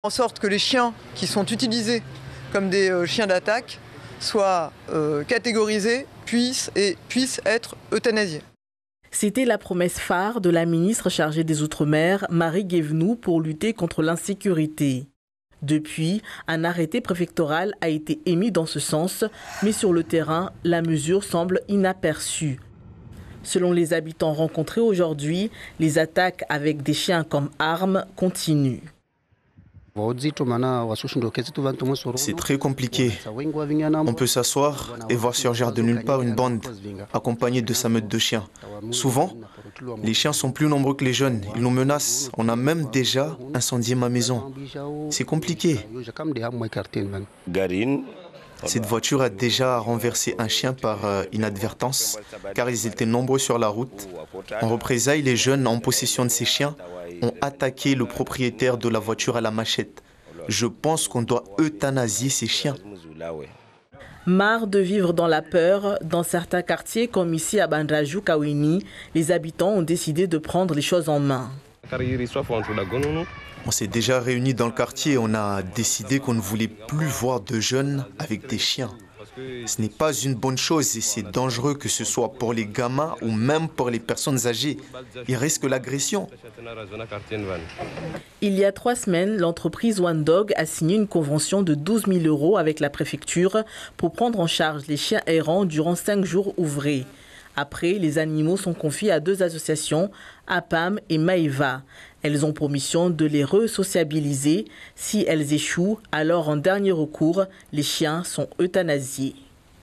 En sorte que les chiens qui sont utilisés comme des chiens d'attaque soient catégorisés, puissent être euthanasiés. C'était la promesse phare de la ministre chargée des Outre-mer, Marie Guévenoux, pour lutter contre l'insécurité. Depuis, un arrêté préfectoral a été émis dans ce sens, mais sur le terrain, la mesure semble inaperçue. Selon les habitants rencontrés aujourd'hui, les attaques avec des chiens comme armes continuent. C'est très compliqué. On peut s'asseoir et voir surgir de nulle part une bande accompagnée de sa meute de chiens. Souvent, les chiens sont plus nombreux que les jeunes. Ils nous menacent. On a même déjà incendié ma maison. C'est compliqué. Cette voiture a déjà renversé un chien par inadvertance, car ils étaient nombreux sur la route. En représailles, les jeunes en possession de ces chiens ont attaqué le propriétaire de la voiture à la machette. Je pense qu'on doit euthanasier ces chiens. Marre de vivre dans la peur, dans certains quartiers comme ici à Bandrajou, Kaweni, les habitants ont décidé de prendre les choses en main. On s'est déjà réunis dans le quartier et on a décidé qu'on ne voulait plus voir de jeunes avec des chiens. Ce n'est pas une bonne chose et c'est dangereux, que ce soit pour les gamins ou même pour les personnes âgées. Ils risquent l'agression. Il y a 3 semaines, l'entreprise One Dog a signé une convention de 12 000 € avec la préfecture pour prendre en charge les chiens errants durant 5 jours ouvrés. Après, les animaux sont confiés à 2 associations, APAM et Maïva. Elles ont pour mission de les re-sociabiliser. Si elles échouent, alors en dernier recours, les chiens sont euthanasiés.